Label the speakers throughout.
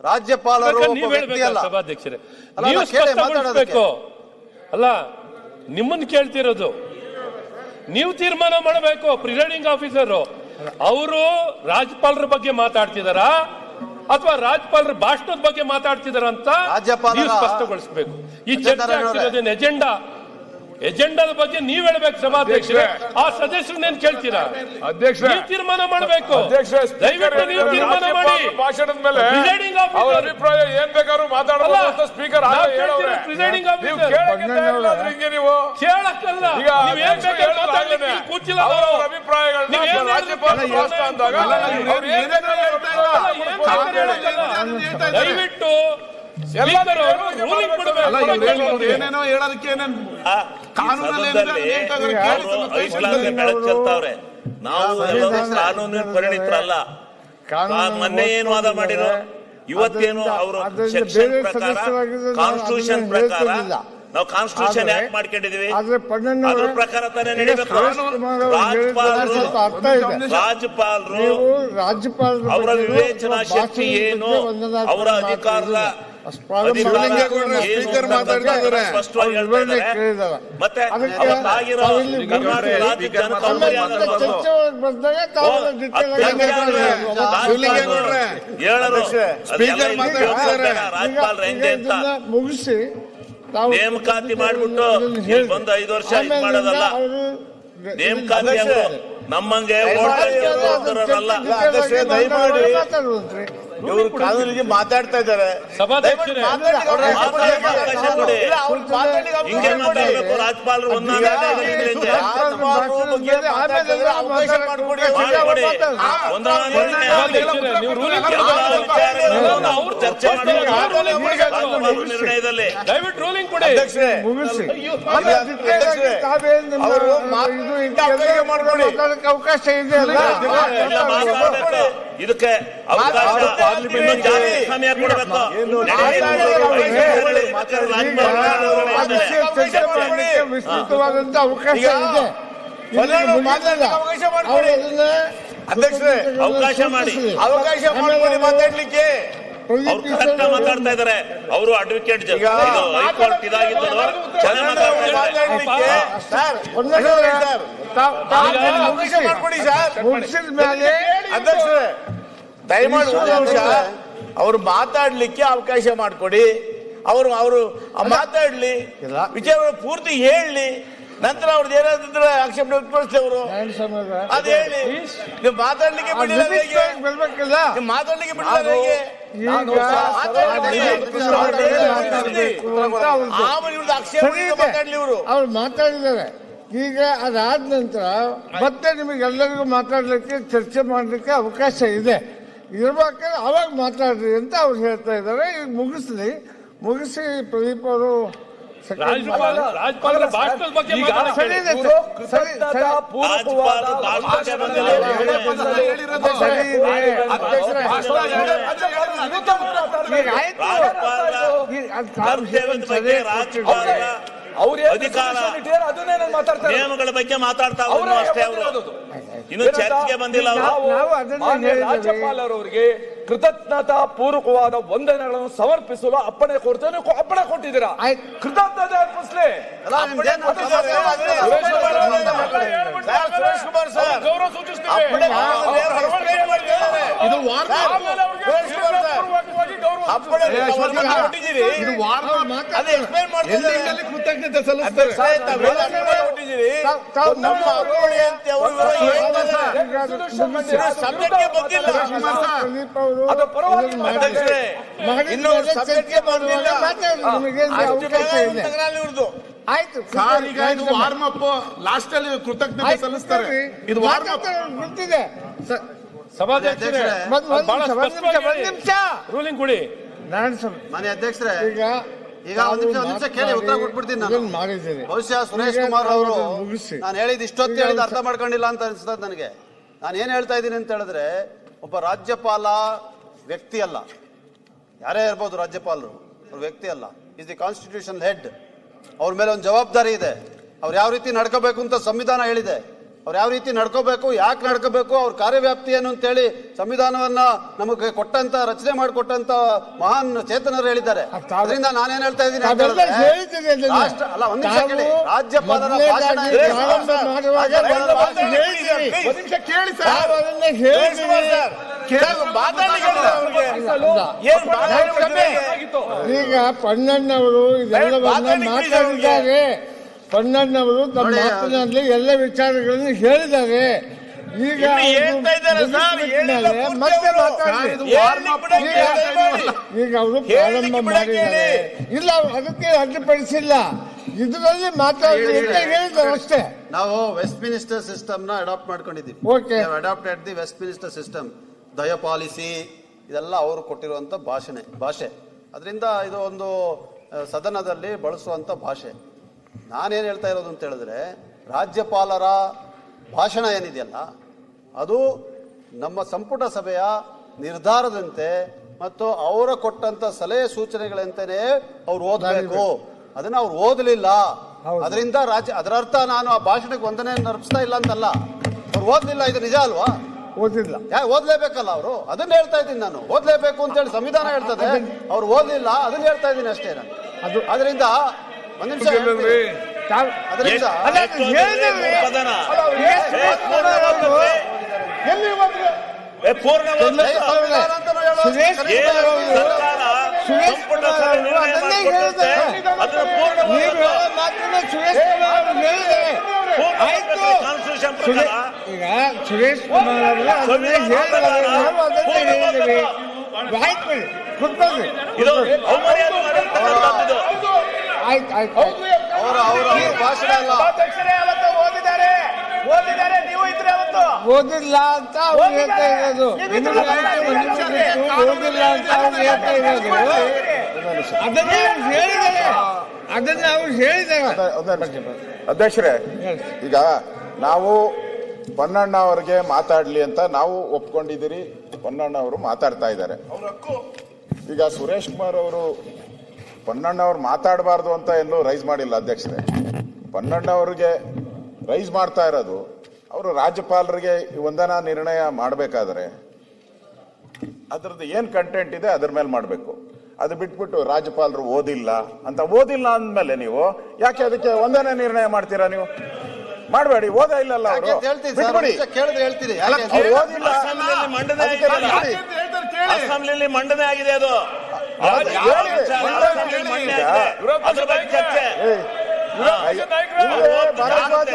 Speaker 1: ರಾಜ್ಯಪಾಲರು
Speaker 2: ಸಭಾಧ್ಯಕ್ಷರೇ ನೀವು ಸ್ಪಷ್ಟಪಡಿಸಬೇಕು. ಅಲ್ಲ, ನಿಮ್ಮನ್ನ ಕೇಳ್ತಿರೋದು, ನೀವು ತೀರ್ಮಾನ ಮಾಡಬೇಕು. ಪ್ರಿಸೈಡಿಂಗ್ ಆಫೀಸರ್ ಅವರು ರಾಜ್ಯಪಾಲರ ಬಗ್ಗೆ ಮಾತಾಡ್ತಿದಾರಾ ಅಥವಾ ರಾಜ್ಯಪಾಲರ ಭಾಷಣದ ಬಗ್ಗೆ ಮಾತಾಡ್ತಿದಾರ ಅಂತ ನೀವು ಸ್ಪಷ್ಟಗೊಳಿಸಬೇಕು. ಈ ಚರ್ಚೆ ಆಗ್ತಿರೋದೇನು ಎಜೆಂಡಾದ ಬಗ್ಗೆ ನೀವ್ ಹೇಳ್ಬೇಕು ಸಭಾಧ್ಯಕ್ಷರೇ. ಆ ಸದಸ್ಯರನ್ನೇನ್ ಕೇಳ್ತೀರಾ?
Speaker 3: ಅಧ್ಯಕ್ಷ
Speaker 2: ತೀರ್ಮಾನ ಮಾಡಬೇಕು. ದಯವಿಟ್ಟು ನೀವು ತೀರ್ಮಾನ ಮಾಡಿ.
Speaker 3: ಭಾಷಣದ ಮೇಲೆ ಅಭಿಪ್ರಾಯ ಏನ್ ಬೇಕಾದ್ರೂ ಮಾತಾಡಬಹುದು ಸ್ಪೀಕರ್
Speaker 2: ಪ್ರಿಸೈಡಿಂಗ್ ಆಫೀಸರ್
Speaker 3: ನೀವು
Speaker 2: ಕೇಳಕ್ಕಲ್ಲ, ಕೂತಿಲ್ಲ
Speaker 3: ಅಭಿಪ್ರಾಯಗಳನ್ನ ರಾಜ್ಯಪಾಲ ಭಾಷಣ ಅಂದಾಗ
Speaker 2: ದಯವಿಟ್ಟು
Speaker 1: ಏನೇನೋ ಹೇಳೋದಕ್ಕೆ
Speaker 4: ಚೆಲ್ತಾವ್ರೆ. ನಾವು ಕಾನೂನಿನ ಪರಿಣಿತರಲ್ಲ. ಮೊನ್ನೆ ಏನು ವಾದ ಮಾಡಿರೋ, ಇವತ್ತೇನು ಅವರು ಸೆಕ್ಷನ್ ಪ್ರಕಾರ ಕಾನ್ಸ್ಟಿಟ್ಯೂಷನ್ ಪ್ರಕಾರ ನಾವು ಕಾನ್ಸ್ಟಿಟ್ಯೂಷನ್ ಯಾಕೆ ಮಾಡ್ಕೊಂಡಿದೀವಿ ಅದ್ರ ಪ್ರಕಾರ ತಾನೇ ನಡೀಬೇಕು. ರಾಜ್ಯಪಾಲರು ಅವರ ವಿವೇಚನಾ ಶಕ್ತಿ ಏನು, ಅವರ ಅಧಿಕಾರದ
Speaker 1: ಸ್ಪೀಕರ್ ಮಾತಾಡ್ತಿದ್ದಾರೆ
Speaker 4: ಸ್ಪಷ್ಟವಾಗಿ ಹೇಳ್ತಾರೆ. ಮತ್ತೆ ಅವತ್ತಾಗಿರೋ ಕರ್ನಾಟಕ ರಾಜ್ಯ ಜನತಾ ಹೇಳರು ರಾಜ್ಯಪಾಲರು ಹೆಂಗೆ ಅಂತ
Speaker 5: ಮುಗಿಸಿ
Speaker 4: ನೇಮಕಾತಿ ಮಾಡ್ಬಿಟ್ಟು ಬಂದು 5 ವರ್ಷ ಇದು ಮಾಡೋದಲ್ಲ. ನೇಮಕಾತಿ ನಮ್ಮಂಗೆ ಅಲ್ಲ.
Speaker 1: ಇವರು ಕಾನೂನಿಗೆ ಮಾತಾಡ್ತಾ ಇದ್ದಾರೆ.
Speaker 4: ಹಿಂಗೆ ಮಾತಾಡ್ಬೇಕು ರಾಜ್ಯಪಾಲರು. ಚರ್ಚೆ ನಿರ್ಣಯದಲ್ಲಿ
Speaker 2: ದಯವಿಟ್ಟು ರೂಲಿಂಗ್ ಕೊಡಿ.
Speaker 5: ಅವಕಾಶ ಇದೆ.
Speaker 4: ಇದಕ್ಕೆ ಅವಕಾಶ ಸಮಯ ಕೊಡಬೇಕು.
Speaker 5: ವಿಸ್ತೃತವಾದಂತ ಅವಕಾಶ ಇದೆ.
Speaker 1: ಅಧ್ಯಕ್ಷರೇ
Speaker 4: ಅವಕಾಶ ಮಾಡಿ
Speaker 1: ಮಾತಾಡ್ಲಿಕ್ಕೆ
Speaker 4: ಮಾತಾಡ್ತಾ ಇದಾರೆ. ಅವರು ಅಡ್ವೊಕೇಟ್ ಹೈಕೋರ್ಟ್ ಇದಾಗಿದ್ದು
Speaker 5: ಮುಗಿಸಿದ ಮೇಲೆ
Speaker 1: ಅಧ್ಯಕ್ಷರೇ ದಯಮಾಡಿ ಅವರು ಮಾತಾಡ್ಲಿಕ್ಕೆ ಅವಕಾಶ ಮಾಡಿಕೊಡಿ. ಅವರು ಮಾತಾಡ್ಲಿ, ವಿಚಾರ ಪೂರ್ತಿ ಹೇಳಿ, ನಂತರ ಅವ್ರದ್ದು ಏನಾದ್ರೆ ಆಕ್ಷೇಪಣೆ ವ್ಯಕ್ತಪಡಿಸ್ಲಿ. ಅವರು ಅದ್ ಹೇಳಿ. ನೀವು ಮಾತಾಡ್ಲಿಕ್ಕೆ ಬಿಡಿಲ್ಲ, ಮಾತಾಡ್ಲಿಕ್ಕೆ ಬಿಡಿಲ್ಲ ಹೇಗೆ? ಮಾತಾಡ್ಲಿ ಇವರು.
Speaker 5: ಅವ್ರು ಮಾತಾಡಿದ್ದಾರೆ. ಈಗ ಅದಾದ ನಂತರ ಮತ್ತೆ ನಿಮಗೆಲ್ಲರಿಗೂ ಮಾತಾಡ್ಲಿಕ್ಕೆ ಚರ್ಚೆ ಮಾಡ್ಲಿಕ್ಕೆ ಅವಕಾಶ ಇದೆ. ಇರ್ಬೇಕಾದ್ರೆ ಅವಾಗ ಮಾತಾಡ್ರಿ ಅಂತ ಅವ್ರು ಹೇಳ್ತಾ ಇದ್ದಾರೆ. ಈಗ ಮುಗಿಸಿ ಪ್ರದೀಪ್ ಅವರು
Speaker 2: ರಾಜ್ಯಪಾಲರ ಭಾಷಣದ ಬಗ್ಗೆ
Speaker 4: ನಿಯಮಗಳ ಬಗ್ಗೆ ಮಾತಾಡ್ತಾ ಅಷ್ಟೇ. ಅವರು ಇನ್ನು ಚರ್ಚೆಗೆ ಬಂದಿಲ್ಲ.
Speaker 3: ರಾಜ್ಯಪಾಲರವರಿಗೆ ಕೃತಜ್ಞತಾ ಪೂರ್ವಕವಾದ ವಂದನೆಗಳನ್ನು ಸಮರ್ಪಿಸಲು ಅಪ್ಪಣೆ ಕೊಡ್ತೇನೆ. ಅಪ್ಪಣೆ ಕೊಟ್ಟಿದ್ದೀರಾ, ಕೃತಜ್ಞತೆ ಅರ್ಪಿಸಲಿ.
Speaker 1: ಸುರೇಶ್ ಕುಮಾರ್ ಸರ್
Speaker 2: ಗೌರವ ಸೂಚಿಸ್ತೀವಿ.
Speaker 1: ಕೃತಜ್ಞತೆ ಸಲ್ಲಿಸ್ತಾರೆ.
Speaker 5: ಆಯ್ತು
Speaker 1: ಸರ್, ಈಗ ಇದು ವಾರ್ಮ್ ಅಪ್, ಲಾಸ್ಟ್ ಅಲ್ಲಿ ಕೃತಜ್ಞತೆ ಸಲ್ಲಿಸ್ತಾರೆ. ಇದು ವಾರ್ಮ್ ಅಪ್
Speaker 5: ಗೊತ್ತಿದೆ.
Speaker 2: ಸಭಾಧ್ಯಕ್ಷರೇ ರೂಲಿಂಗ್ ಕೊಡಿ.
Speaker 1: ಮಾನ್ಯ ಅಧ್ಯಕ್ಷರೇ,
Speaker 5: ಈಗ
Speaker 1: ಒಂದ್ ನಿಮಿಷ ಕೇಳಿ, ಉತ್ತರ ಕೊಟ್ಬಿಡ್ತೀನಿ ನಾನು.
Speaker 5: ಮಾಡಿದ್ದೇನೆ.
Speaker 1: ಬಹುಶಃ ಸುರೇಶ್ ಕುಮಾರ್ ಅವರು ನಾನು ಹೇಳಿದ ಇಷ್ಟೊತ್ತು ಹೇಳಿದ ಅರ್ಥ ಮಾಡ್ಕೊಂಡಿಲ್ಲ ಅಂತ ಅನ್ಸ್ತದೆ ನನಗೆ. ನಾನು ಏನ್ ಹೇಳ್ತಾ ಇದ್ದೀನಿ ಅಂತ ಹೇಳಿದ್ರೆ, ಒಬ್ಬ ರಾಜ್ಯಪಾಲ ವ್ಯಕ್ತಿ ಅಲ್ಲ, ಯಾರೇ ಇರ್ಬೋದು ರಾಜ್ಯಪಾಲರು, ಅವ್ರ ವ್ಯಕ್ತಿ ಅಲ್ಲ. Is the constitution head. ಅವ್ರ ಮೇಲೆ ಒಂದು ಜವಾಬ್ದಾರಿ ಇದೆ. ಅವ್ರು ಯಾವ ರೀತಿ ನಡ್ಕೋಬೇಕು ಅಂತ ಸಂವಿಧಾನ ಹೇಳಿದೆ. ಅವ್ರು ಯಾವ ರೀತಿ ನಡ್ಕೋಬೇಕು, ಯಾಕೆ ನಡ್ಕೋಬೇಕು, ಅವ್ರ ಕಾರ್ಯವ್ಯಾಪ್ತಿ ಏನು ಅಂತೇಳಿ ಸಂವಿಧಾನವನ್ನ ನಮಗೆ ಕೊಟ್ಟಂತ, ರಚನೆ ಮಾಡಿಕೊಟ್ಟಂತ ಮಹಾನ್ ಚೇತನರು ಹೇಳಿದ್ದಾರೆ. ಅದರಿಂದ ನಾನೇನ್ ಹೇಳ್ತಾ ಇದ್ದೀನಿ ಅಂತ ಹೇಳಿದ್ರೆ, ಅಲ್ಲ ಒಂದ್ ನಿಮಿಷ ಕೇಳಿ, ರಾಜ್ಯಪಾಲರ ಭಾಷಣ
Speaker 5: ಈಗ ಪಣ್ಣಣ್ಣವರು ಇದೆಲ್ಲವನ್ನ ಮಾತಾಡಿದ್ದಾರೆ. ಪಣ್ಣಣ್ಣವರು ತಮ್ಮ ಮಾತಿನಲ್ಲಿ ಎಲ್ಲ ವಿಚಾರಗಳನ್ನು ಹೇಳಿದ್ದಾರೆ. ಈಗ ಮತ್ತೆ ಈಗ ಅವರು ಪ್ರಾರಂಭ ಮಾಡಿದ್ದಾರೆ. ಇಲ್ಲ, ಅದಕ್ಕೆ ಅಡ್ಡಿಪಡಿಸಿಲ್ಲ, ಇದರಲ್ಲಿ ಮಾತಾಡಿ ಹೇಳಿದ್ದಾರೆ ಅಷ್ಟೇ.
Speaker 1: ನಾವು ವೆಸ್ಟ್ ಮಿನಿಸ್ಟರ್ ಸಿಸ್ಟಮ್ ನ ಅಡಾಪ್ಟ್ ಮಾಡ್ಕೊಂಡಿದ್ದೀವಿ. Adapted the Westminster system, ದಯ ಪಾಲಿಸಿ, ಇದೆಲ್ಲ ಅವರು ಕೊಟ್ಟಿರುವಂತ ಭಾಷೆ. ಅದರಿಂದ ಇದು ಒಂದು ಸದನದಲ್ಲಿ ಬಳಸುವಂತ ಭಾಷೆ. ನಾನೇನು ಹೇಳ್ತಾ ಇರೋದು ಅಂತ ಹೇಳಿದ್ರೆ, ರಾಜ್ಯಪಾಲರ ಭಾಷಣ ಏನಿದೆಯಲ್ಲ, ಅದು ನಮ್ಮ ಸಂಪುಟ ಸಭೆಯ ನಿರ್ಧಾರದಂತೆ ಮತ್ತು ಅವರ ಕೊಟ್ಟಂತ ಸಲಹೆ ಸೂಚನೆಗಳಂತೆಯೇ ಅವ್ರು ಓದಬೇಕು. ಅದನ್ನ ಅವ್ರು ಓದಲಿಲ್ಲ. ಅದರಿಂದ ಅದರರ್ಥ ನಾನು ಆ ಭಾಷಣಕ್ಕೆ ವಂದನೆ ಅರ್ಪಿಸ್ತಾ ಇಲ್ಲ ಅಂತಲ್ಲ. ಅವ್ರು ಓದಲಿಲ್ಲ, ಇದು ನಿಜ ಅಲ್ವಾ?
Speaker 5: ಓದಿಲ್ಲ,
Speaker 1: ಓದ್ಲೇಬೇಕಲ್ಲ ಅವರು. ಅದನ್ನ ಹೇಳ್ತಾ ಇದ್ದೀನಿ ನಾನು, ಓದ್ಲೇಬೇಕು ಅಂತ ಹೇಳಿ ಸಂವಿಧಾನ ಹೇಳ್ತದೆ. ಅವ್ರು ಓದಲಿಲ್ಲ, ಅದನ್ನ ಹೇಳ್ತಾ ಇದ್ದೀನಿ ಅಷ್ಟೇ ನಾನು. ಅದರಿಂದ ಒಂದ್ ನಿಮಿಷ, ಅದರಿಂದ
Speaker 5: ಈಗ ಸುರೇಶ್ ಕುಮಾರ್ ಅವರು ಅದನ್ನೇ ಹೇಳಿದ್ದಾರೆ. ಆಯ್ತು
Speaker 1: ಅವರ ಭಾಷಣ ಅಲ್ಲ,
Speaker 5: ಓದಿಲ್ಲ ಅಂತ ಅವ್ರು ಹೇಳ್ತಾ ಇರೋದು. ಓದಿಲ್ಲ ಅಂತ ಅವ್ರು ಹೇಳ್ತಾ ಇರೋದು. ಅದನ್ನೇ ಅವ್ರು ಹೇಳಿದ್ದಾರೆ.
Speaker 6: ಅಧ್ಯಕ್ಷರೇ, ಈಗ ನಾವು ಪೊನ್ನಣ್ಣ ಅವರಿಗೆ ಮಾತಾಡ್ಲಿ ಅಂತ ನಾವು ಒಪ್ಕೊಂಡಿದ್ದೀರಿ. ಪೊನ್ನಣ್ಣ ಅವರು ಮಾತಾಡ್ತಾ ಇದ್ದಾರೆ. ಈಗ ಸುರೇಶ್ ಕುಮಾರ್ ಅವರು ಪೊನ್ನಣ್ಣ ಅವ್ರು ಮಾತಾಡಬಾರ್ದು ಅಂತ ಎಲ್ಲೂ ರೈಸ್ ಮಾಡಿಲ್ಲ ಅಧ್ಯಕ್ಷರೇ. ಪೊನ್ನಣ್ಣ ಅವರಿಗೆ ರೈಸ್ ಮಾಡ್ತಾ ಇರೋದು, ಅವರು ರಾಜ್ಯಪಾಲರಿಗೆ ವಂದನಾ ನಿರ್ಣಯ ಮಾಡಬೇಕಾದ್ರೆ ಅದ್ರದ್ದು ಏನ್ ಕಂಟೆಂಟ್ ಇದೆ ಅದ್ರ ಮೇಲೆ ಮಾಡಬೇಕು. ಅದು ಬಿಟ್ಬಿಟ್ಟು ರಾಜ್ಯಪಾಲರು ಓದಿಲ್ಲ ಅಂದ್ಮೇಲೆ ನೀವು ಯಾಕೆ ಅದಕ್ಕೆ ವಂದನಾ ನಿರ್ಣಯ ಮಾಡ್ತೀರಾ? ನೀವು ಮಾಡಬೇಡಿ, ಓದ ಇಲ್ಲಲ್ಲ ಅವರು, ಬಿಟ್ಬಿಡಿ.
Speaker 1: ಹೇಳ್ತೀರಿ
Speaker 6: ಓದಿಲ್ಲ,
Speaker 4: ಅಸೆಂಬ್ಲಿಯಲ್ಲಿ ಮಂಡನೆ ಆಗಿದೆ ಅದು. ಚರ್ಚೆ
Speaker 6: ಭಾರದ್ವಾಜ್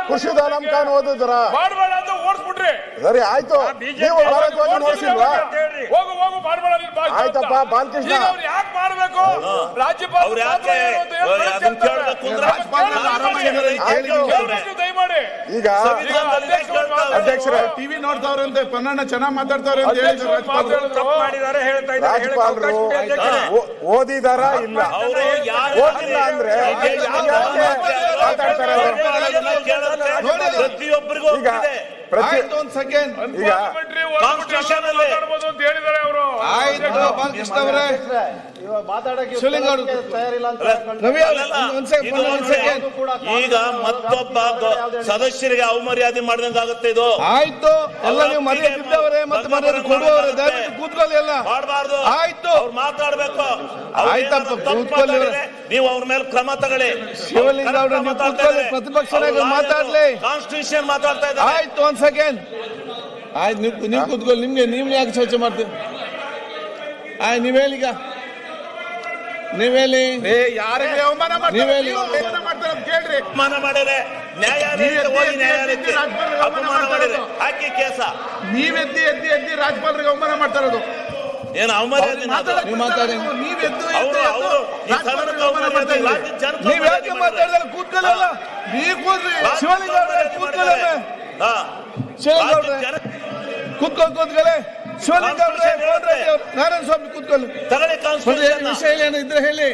Speaker 6: ಖುರ್ಷಿದ್ ಖಾನ್ ಓದಿದ್ರ? ಸರಿ, ಆಯ್ತು. ನೀವು ಭಾರದ್ವಾಜ್ ಓದಿಲ್ವಾ? ಆಯ್ತಪ್ಪ, ಬಾಲಕೃಷ್ಣ ಈಗ ಅಧ್ಯಕ್ಷರೇ,
Speaker 7: ಟಿವಿ ನೋಡ್ತಾವ್ರಂತೆ, ಪೊನ್ನಣ್ಣ ಚೆನ್ನಾಗಿ ಮಾತಾಡ್ತಾವ್ರೆ ಅಂತ
Speaker 6: ರಾಜ್ಯಪಾಲರು ಓದಿದಾರ ಇಲ್ಲ? ಓದಿಲ್ಲ ಅಂದ್ರೆ
Speaker 4: ಪ್ರತಿಯೊಬ್ಬರಿಗೂ
Speaker 6: ಈಗ
Speaker 7: ಒಂದ್ ಸೆಕೆಂಡ್,
Speaker 6: ಈಗ
Speaker 4: ಕಾನ್ಸ್ಟಿಟ್ಯೂಷನ್ ಅಲ್ಲಿ
Speaker 2: ಹೇಳಿದ್ದಾರೆ ಅವರು.
Speaker 7: ಬಾಲಕೃಷ್ಣ ಅವರೇ,
Speaker 4: ಈಗ ಮತ್ತೊಬ್ಬ ಸದಸ್ಯರಿಗೆ ಅವಮರ್ಯಾದೆ ಮಾಡಿದಂಗಾಗುತ್ತೆ ಇದು.
Speaker 7: ಆಯ್ತು, ಎಲ್ಲ ನೀವು ಮರ್ಯಾದೆ ಇದ್ದವರೇ ಮತ್ತೆ ಮರ್ಯಾದೆ ಕೊಡುವವರೇ, ದಯವಿಟ್ಟು ಕೂತ್ಕೊಳ್ಳಿ. ಎಲ್ಲ
Speaker 4: ಮಾಡಬಾರ್ದು,
Speaker 7: ಆಯ್ತು,
Speaker 4: ಅವ್ರು ಮಾತಾಡ್ಬೇಕು.
Speaker 7: ಆಯ್ತಪ್ಪ, ಕೂತ್ಕೊಳ್ಳಿ.
Speaker 4: ನೀವು ಅವ್ರ ಮೇಲೆ ಕ್ರಮ ತಗೊಳ್ಳಿ.
Speaker 7: ಶಿವಲಿಂಗ ಅವರು ನೀವು ಕೂತ್ಕೊಳ್ಳಿ, ಪ್ರತಿಪಕ್ಷ ನಾಯಕರು ಮಾತಾಡ್ಲಿ.
Speaker 4: ಕಾನ್ಸ್ಟಿಟ್ಯೂಷನ್ ಮಾತಾಡ್ತಾ ಇದ್ದಾರೆ.
Speaker 7: ಆಯ್ತು, ಒಂದ್ ಸೆಕೆಂಡ್. ಆಯ್ತು, ನೀವು ಕೂತ್ಕೊಳ್ಳಿ. ನೀವು ಯಾಕೆ ಚರ್ಚೆ ಮಾಡ್ತೀರಿ? ಆಯ್ತು, ನೀವ್ ಹೇಳಿ. ಈಗ ನೀವ್ ಹೇಳಿ.
Speaker 5: ಯಾರಿಗೆ ಅವಮಾನ
Speaker 7: ನೀವೇಳಿ.
Speaker 4: ಅವಮಾನ ಮಾಡಿದ್ರೆ ನ್ಯಾಯಾಲಯಕ್ಕೆ ಹೋಗಿ ನ್ಯಾಯಾಲಯಕ್ಕೆ ಅಪಮಾನ ಮಾಡಿದ್ರೆ ಹಾಕಿ ಕೇಸ.
Speaker 7: ನೀವೆದ್ದಿ ಎದ್ದಿ ಎದ್ದಿ ರಾಜ್ಯಪಾಲರಿಗೆ ಅವಮಾನ ಮಾಡ್ತಾ ಇರೋದು
Speaker 4: ಏನು ಅವಮರ್ಯಾದೆ?
Speaker 7: ನೀವು ಮಾತಾಡಿ.
Speaker 4: ನೀವ್
Speaker 7: ಯಾಕೆ ಮಾತಾಡಿದ್ರೆ ಕೂತ್ಕೊಳ್ಳಲ್ಲ? ನೀವು ಕೂತ್ರಿ. ಶಿವಲಿಂಗ ಅವರೇ ಕೂತ್ಕೊಳ್ಳಿ. ಶಿವಲಿಂಗ ಅವರೇ ಕೂತ್ಕೊಳ್ಳಿ. ಶಿವಲಿಂಗ ಅವರೇ, ನಾರಾಯಣ ಸ್ವಾಮಿ ಕೂತ್ಕೊಳ್ಳಿ.
Speaker 4: ತಗೊಳ್ಳಿ,
Speaker 7: ವಿಷಯ ಏನಿದ್ರೆ ಹೇಳಿ.